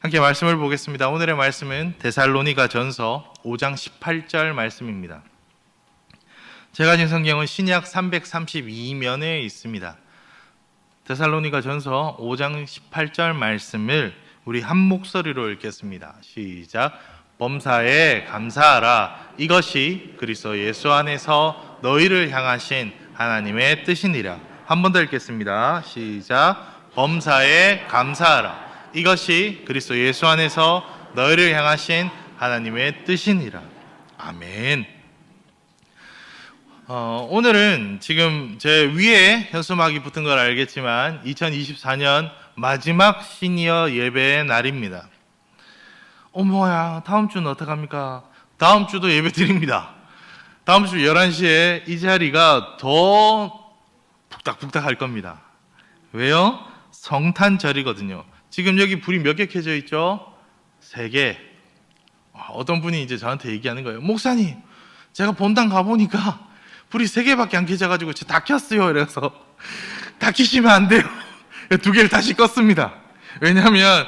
함께 말씀을 보겠습니다. 오늘의 말씀은 데살로니가 전서 5장 18절 말씀입니다. 제가 가진 성경은 신약 332면에 있습니다. 데살로니가 전서 5장 18절 말씀을 우리 한 목소리로 읽겠습니다. 시작. 범사에 감사하라. 이것이 그리스도 예수 안에서 너희를 향하신 하나님의 뜻이니라. 한 번 더 읽겠습니다. 시작. 범사에 감사하라. 이것이 그리스도 예수 안에서 너희를 향하신 하나님의 뜻이니라. 아멘. 오늘은 지금 제 위에 현수막이 붙은 걸 알겠지만 2024년 마지막 시니어 예배의 날입니다. 어머야, 다음 주는 어떡합니까? 다음 주도 예배 드립니다. 다음 주 11시에 이 자리가 더 북닥북닥 할 겁니다. 왜요? 성탄절이거든요. 지금 여기 불이 몇 개 켜져 있죠? 3개. 어떤 분이 이제 저한테 얘기하는 거예요. 목사님, 제가 본당 가보니까 불이 3개밖에 안 켜져가지고 다 켰어요. 그래서 다 켜시면 안 돼요. 2개를 다시 껐습니다. 왜냐하면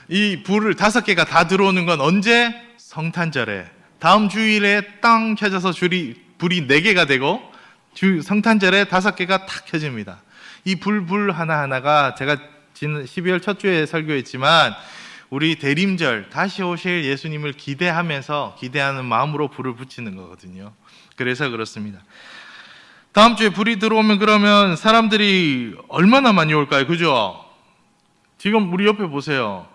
이 불을 5개가 다 들어오는 건 언제? 성탄절에. 다음 주일에 땅 켜져서 불이 4개가 되고 성탄절에 5개가 탁 켜집니다. 이 불 하나하나가 제가 12월 첫 주에 설교했지만 우리 대림절 다시 오실 예수님을 기대하는 마음으로 불을 붙이는 거거든요. 그래서 그렇습니다. 다음 주에 불이 들어오면 그러면 사람들이 얼마나 많이 올까요? 그죠? 지금 우리 옆에 보세요.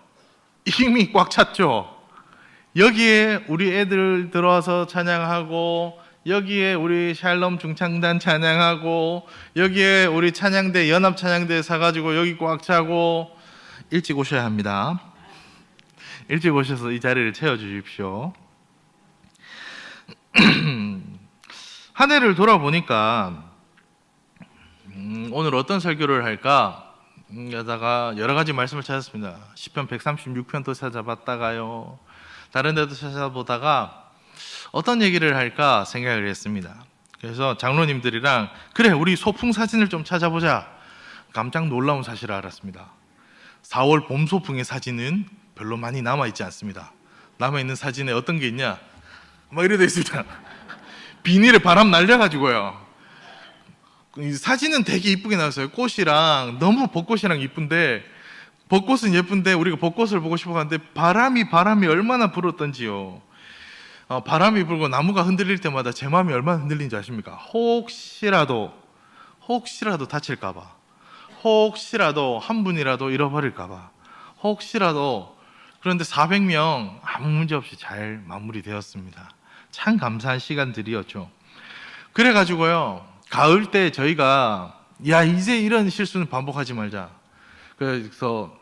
이미 꽉 찼죠? 여기에 우리 애들 들어와서 찬양하고, 여기에 우리 샬롬 중창단 찬양하고, 여기에 우리 찬양대 연합 찬양대 사가지고 여기 꽉 차고. 일찍 오셔야 합니다. 일찍 오셔서 이 자리를 채워주십시오. 한 해를 돌아보니까 오늘 어떤 설교를 할까 하다가 여러 가지 말씀을 찾았습니다. 시편 136편도 찾아봤다가요, 다른 데도 찾아보다가 어떤 얘기를 할까 생각을 했습니다. 그래서 장로님들이랑 그래, 우리 소풍 사진을 좀 찾아보자. 깜짝 놀라운 사실을 알았습니다. 4월 봄 소풍의 사진은 별로 많이 남아있지 않습니다. 남아있는 사진에 어떤 게 있냐, 막 이래 돼 있습니다. 비닐에 바람 날려가지고요. 이 사진은 되게 이쁘게 나왔어요. 꽃이랑, 너무 벚꽃이랑 이쁜데, 벚꽃은 예쁜데 우리가 벚꽃을 보고 싶어 하는데 바람이 얼마나 불었던지요. 바람이 불고 나무가 흔들릴 때마다 제 마음이 얼마나 흔들리는지 아십니까? 혹시라도 다칠까봐, 혹시라도 한 분이라도 잃어버릴까봐, 혹시라도. 그런데 400명 아무 문제 없이 잘 마무리되었습니다. 참 감사한 시간들이었죠. 그래가지고요, 가을 때 저희가 이제 이런 실수는 반복하지 말자. 그래서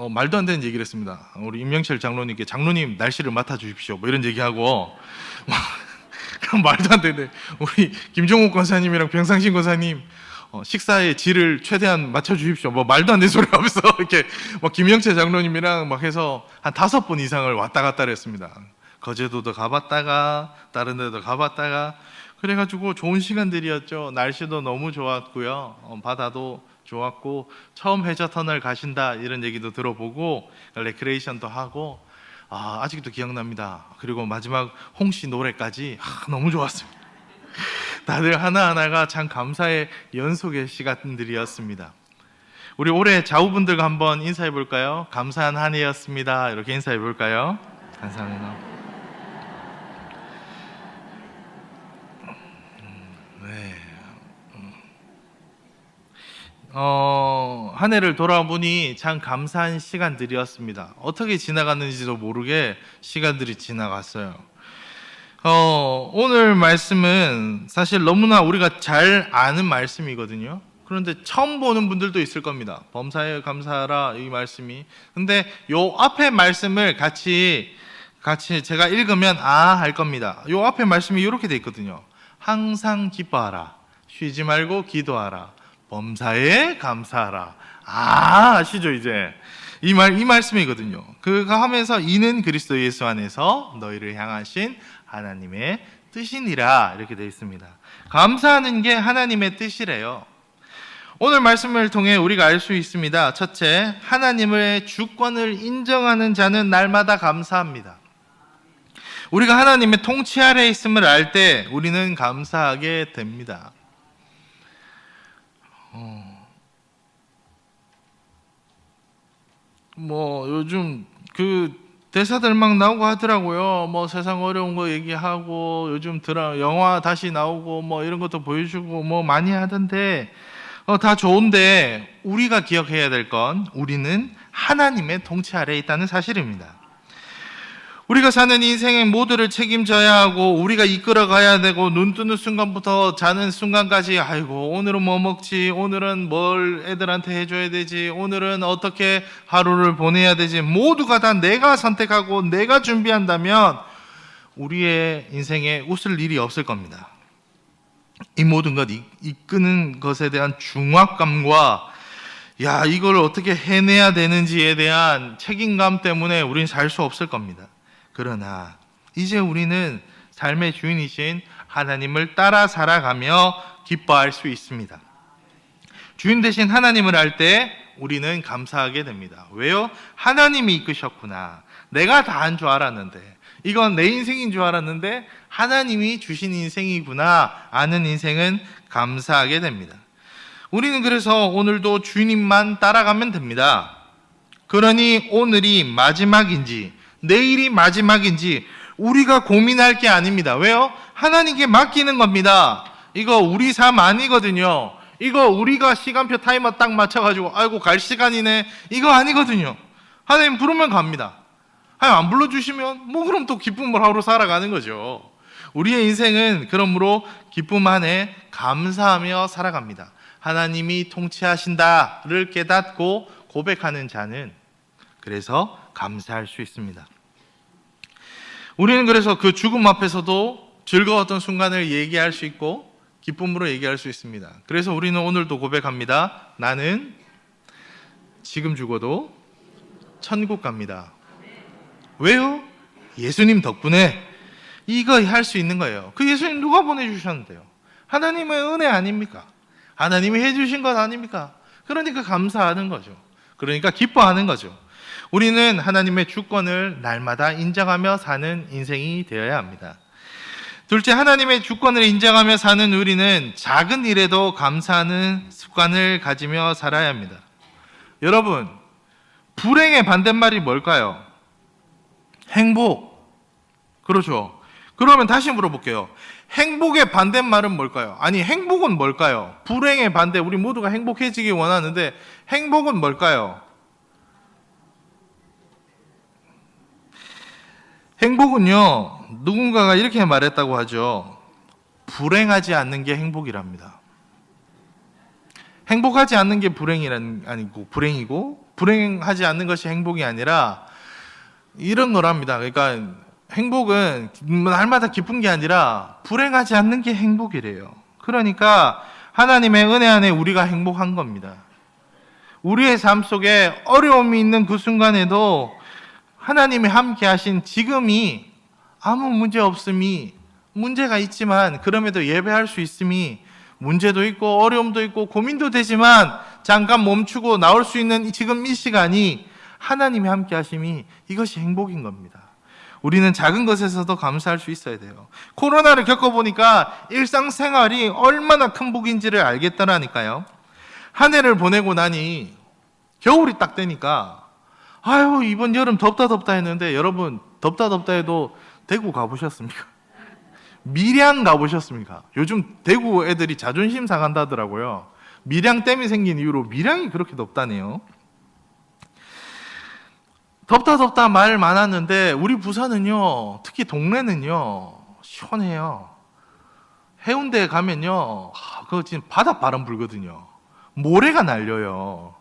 말도 안 되는 얘기를 했습니다. 우리 임명철 장로님께, 장로님 날씨를 맡아주십시오, 뭐 이런 얘기하고 말도 안 되는데 우리 김종욱 권사님이랑 병상신 권사님 식사의 질을 최대한 맞춰주십시오, 뭐 말도 안 되는 소리 하면서 이렇게 김영채 장로님이랑 막 해서 한 5번 이상을 왔다 갔다 했습니다. 거제도도 가봤다가 다른 데도 가봤다가. 그래가지고 좋은 시간들이었죠. 날씨도 너무 좋았고요, 바다도 좋았고, 처음 해저 터널 가신다 이런 얘기도 들어보고 레크레이션도 하고, 아직도 기억납니다. 그리고 마지막 홍씨 노래까지 너무 좋았습니다. 다들 하나하나가 참 감사의 연속의 시간들이었습니다. 우리 올해 좌우분들과 한번 인사해 볼까요? 감사한 한 해였습니다. 이렇게 인사해 볼까요? 감사합니다. 한 해를 돌아보니 참 감사한 시간들이었습니다. 어떻게 지나갔는지도 모르게 시간들이 지나갔어요. 오늘 말씀은 사실 너무나 우리가 잘 아는 말씀이거든요. 그런데 처음 보는 분들도 있을 겁니다. 범사에 감사하라, 이 말씀이. 근데 요 앞에 말씀을 같이 제가 읽으면 할 겁니다. 요 앞에 말씀이 이렇게 돼 있거든요. 항상 기뻐하라, 쉬지 말고 기도하라, 범사에 감사하라. 아시죠? 이제 이 말씀이거든요. 그가 하면서 이는 그리스도 예수 안에서 너희를 향하신 하나님의 뜻이니라, 이렇게 되어 있습니다. 감사하는 게 하나님의 뜻이래요. 오늘 말씀을 통해 우리가 알 수 있습니다. 첫째, 하나님의 주권을 인정하는 자는 날마다 감사합니다. 우리가 하나님의 통치 아래에 있음을 알 때 우리는 감사하게 됩니다. 요즘 대사들 막 나오고 하더라고요. 세상 어려운 거 얘기하고 요즘 영화 다시 나오고 이런 것도 보여주고 많이 하던데 다 좋은데 우리가 기억해야 될 건 우리는 하나님의 통치 아래에 있다는 사실입니다. 우리가 사는 인생의 모두를 책임져야 하고 우리가 이끌어 가야 되고 눈 뜨는 순간부터 자는 순간까지 아이고 오늘은 뭐 먹지, 오늘은 뭘 애들한테 해줘야 되지, 오늘은 어떻게 하루를 보내야 되지, 모두가 다 내가 선택하고 내가 준비한다면 우리의 인생에 웃을 일이 없을 겁니다. 이 모든 것 이끄는 것에 대한 중압감과 이걸 어떻게 해내야 되는지에 대한 책임감 때문에 우리는 살 수 없을 겁니다. 그러나 이제 우리는 삶의 주인이신 하나님을 따라 살아가며 기뻐할 수 있습니다. 주인 되신 하나님을 알 때 우리는 감사하게 됩니다. 왜요? 하나님이 이끄셨구나. 내가 다 한 줄 알았는데, 이건 내 인생인 줄 알았는데 하나님이 주신 인생이구나 아는 인생은 감사하게 됩니다. 우리는 그래서 오늘도 주님만 따라가면 됩니다. 그러니 오늘이 마지막인지 내일이 마지막인지 우리가 고민할 게 아닙니다. 왜요? 하나님께 맡기는 겁니다. 이거 우리 삶 아니거든요. 이거 우리가 시간표 타이머 딱 맞춰가지고 아이고 갈 시간이네, 이거 아니거든요. 하나님 부르면 갑니다. 하나님 안 불러주시면 그럼 또 기쁨을 하루 살아가는 거죠. 우리의 인생은 그러므로 기쁨 안에 감사하며 살아갑니다. 하나님이 통치하신다를 깨닫고 고백하는 자는 그래서 감사할 수 있습니다. 우리는 그래서 그 죽음 앞에서도 즐거웠던 순간을 얘기할 수 있고 기쁨으로 얘기할 수 있습니다. 그래서 우리는 오늘도 고백합니다. 나는 지금 죽어도 천국 갑니다. 왜요? 예수님 덕분에 이거 할 수 있는 거예요. 그 예수님 누가 보내주셨는데요? 하나님의 은혜 아닙니까? 하나님이 해주신 것 아닙니까? 그러니까 감사하는 거죠. 그러니까 기뻐하는 거죠. 우리는 하나님의 주권을 날마다 인정하며 사는 인생이 되어야 합니다. 둘째, 하나님의 주권을 인정하며 사는 우리는 작은 일에도 감사하는 습관을 가지며 살아야 합니다. 여러분, 불행의 반대말이 뭘까요? 행복. 그렇죠. 그러면 다시 물어볼게요. 행복의 반대말은 뭘까요? 아니, 행복은 뭘까요? 불행의 반대, 우리 모두가 행복해지기 원하는데 행복은 뭘까요? 행복은요, 누군가가 이렇게 말했다고 하죠. 불행하지 않는 게 행복이랍니다. 행복하지 않는 게 불행이고 불행하지 않는 것이 행복이 아니라 이런 거랍니다. 그러니까 행복은 날마다 기쁜 게 아니라 불행하지 않는 게 행복이래요. 그러니까 하나님의 은혜 안에 우리가 행복한 겁니다. 우리의 삶 속에 어려움이 있는 그 순간에도 하나님이 함께 하신 지금이 아무 문제 없음이, 문제가 있지만 그럼에도 예배할 수 있음이, 문제도 있고 어려움도 있고 고민도 되지만 잠깐 멈추고 나올 수 있는 지금 이 시간이 하나님이 함께 하심이, 이것이 행복인 겁니다. 우리는 작은 것에서도 감사할 수 있어야 돼요. 코로나를 겪어보니까 일상생활이 얼마나 큰 복인지를 알겠더라니까요. 한 해를 보내고 나니 겨울이 딱 되니까 아유 이번 여름 덥다 했는데, 여러분 덥다 해도 대구 가보셨습니까? 밀양 가보셨습니까? 요즘 대구 애들이 자존심 상한다더라고요. 밀양댐이 생긴 이후로 밀양이 그렇게 덥다네요. 덥다 말 많았는데 우리 부산은요, 특히 동래는요 시원해요. 해운대에 가면요, 그거 지금 바닷바람 불거든요. 모래가 날려요.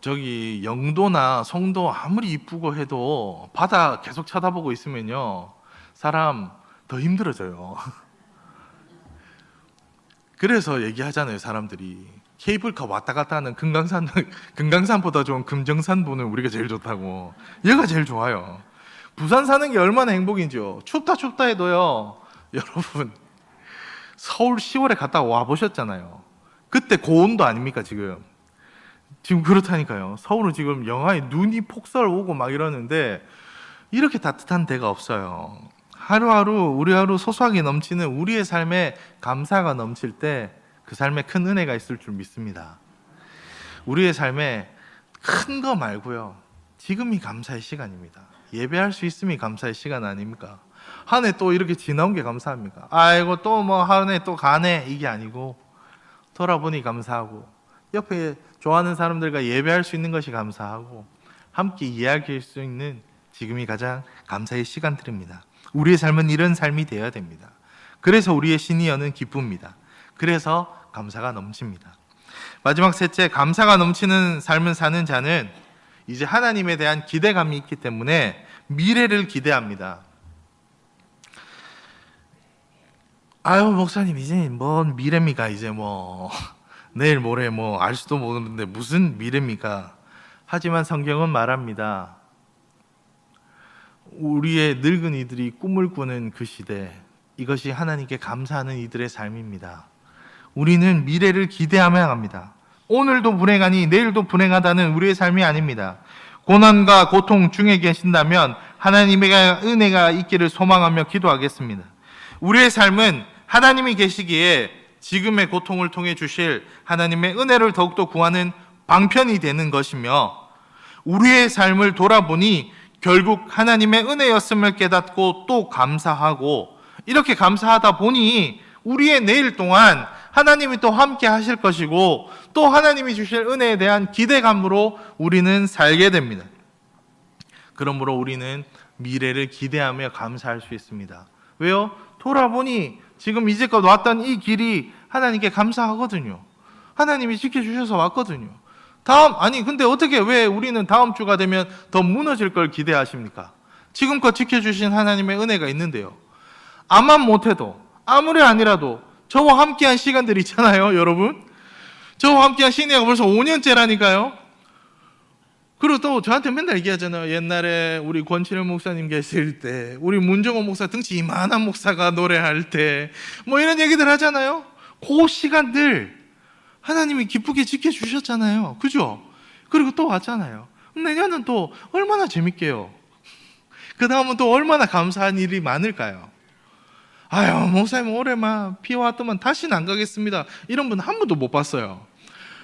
저기 영도나 송도 아무리 이쁘고 해도 바다 계속 쳐다보고 있으면요 사람 더 힘들어져요. 그래서 얘기하잖아요, 사람들이. 케이블카 왔다 갔다 하는 금강산보다 좋은 금정산보는 우리가 제일 좋다고. 얘가 제일 좋아요. 부산 사는 게 얼마나 행복인지요. 춥다 해도요, 여러분 서울 10월에 갔다 와 보셨잖아요. 그때 고온도 아닙니까 지금? 지금 그렇다니까요. 서울은 지금 영하에 눈이 폭설 오고 막 이러는데 이렇게 따뜻한 데가 없어요. 하루하루 우리 하루 소소하게 넘치는 우리의 삶에 감사가 넘칠 때 그 삶에 큰 은혜가 있을 줄 믿습니다. 우리의 삶에 큰 거 말고요, 지금이 감사의 시간입니다. 예배할 수 있음이 감사의 시간 아닙니까? 한 해 또 이렇게 지나온 게 감사합니까? 아이고 또 뭐 한 해 또 가네, 이게 아니고 돌아보니 감사하고, 옆에 좋아하는 사람들과 예배할 수 있는 것이 감사하고, 함께 이야기할 수 있는 지금이 가장 감사의 시간들입니다. 우리의 삶은 이런 삶이 되어야 됩니다. 그래서 우리의 시니어는 기쁩니다. 그래서 감사가 넘칩니다. 마지막 셋째, 감사가 넘치는 삶을 사는 자는 이제 하나님에 대한 기대감이 있기 때문에 미래를 기대합니다. 아유 목사님, 이제 뭔 미래입니까? 이제 뭐 내일 모레 뭐 알 수도 모르는데 무슨 미래입니까? 하지만 성경은 말합니다. 우리의 늙은이들이 꿈을 꾸는 그 시대, 이것이 하나님께 감사하는 이들의 삶입니다. 우리는 미래를 기대하며 합니다. 오늘도 불행하니 내일도 불행하다는 우리의 삶이 아닙니다. 고난과 고통 중에 계신다면 하나님의 은혜가 있기를 소망하며 기도하겠습니다. 우리의 삶은 하나님이 계시기에 지금의 고통을 통해 주실 하나님의 은혜를 더욱더 구하는 방편이 되는 것이며, 우리의 삶을 돌아보니 결국 하나님의 은혜였음을 깨닫고 또 감사하고, 이렇게 감사하다 보니 우리의 내일 동안 하나님이 또 함께 하실 것이고, 또 하나님이 주실 은혜에 대한 기대감으로 우리는 살게 됩니다. 그러므로 우리는 미래를 기대하며 감사할 수 있습니다. 왜요? 돌아보니 지금 이제껏 왔던 이 길이 하나님께 감사하거든요. 하나님이 지켜주셔서 왔거든요. 근데 어떻게, 왜 우리는 다음 주가 되면 더 무너질 걸 기대하십니까? 지금껏 지켜주신 하나님의 은혜가 있는데요. 암만 못해도, 아무리 아니라도 저와 함께한 시간들 있잖아요, 여러분. 저와 함께한 시니어가 벌써 5년째라니까요. 그리고 또 저한테 맨날 얘기하잖아요. 옛날에 우리 권칠영 목사님 계실 때, 우리 문정호 목사 등치 이만한 목사가 노래할 때, 뭐 이런 얘기들 하잖아요. 그 시간들 하나님이 기쁘게 지켜주셨잖아요. 그죠? 그리고 또 왔잖아요. 내년은 또 얼마나 재밌게요. 그 다음은 또 얼마나 감사한 일이 많을까요? 아유 목사님 올해만 비 왔더만 다시는 안 가겠습니다, 이런 분 한 번도 못 봤어요.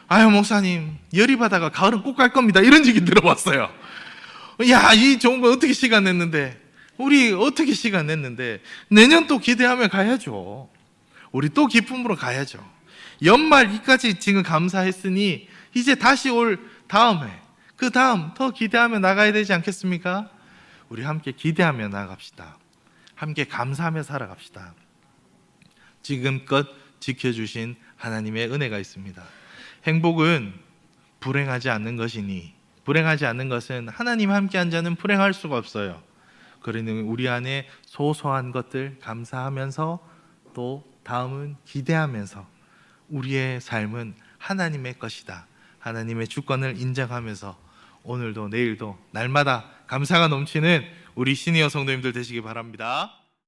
아유 목사님 열이 받아가 가을은 꼭 갈 겁니다, 이런 얘기 들어봤어요. 야, 이 좋은 거 어떻게 시간 냈는데, 우리 어떻게 시간 냈는데 내년 또 기대하며 가야죠. 우리 또 기쁨으로 가야죠. 연말 이까지 지금 감사했으니 이제 다시 올 다음에, 그 다음 더 기대하며 나가야 되지 않겠습니까? 우리 함께 기대하며 나갑시다. 함께 감사하며 살아갑시다. 지금껏 지켜주신 하나님의 은혜가 있습니다. 행복은 불행하지 않는 것이니, 불행하지 않는 것은 하나님 함께한 자는 불행할 수가 없어요. 그러니 우리 안에 소소한 것들 감사하면서, 또 다음은 기대하면서, 우리의 삶은 하나님의 것이다, 하나님의 주권을 인정하면서 오늘도 내일도 날마다 감사가 넘치는 우리 시니어 성도님들 되시기 바랍니다.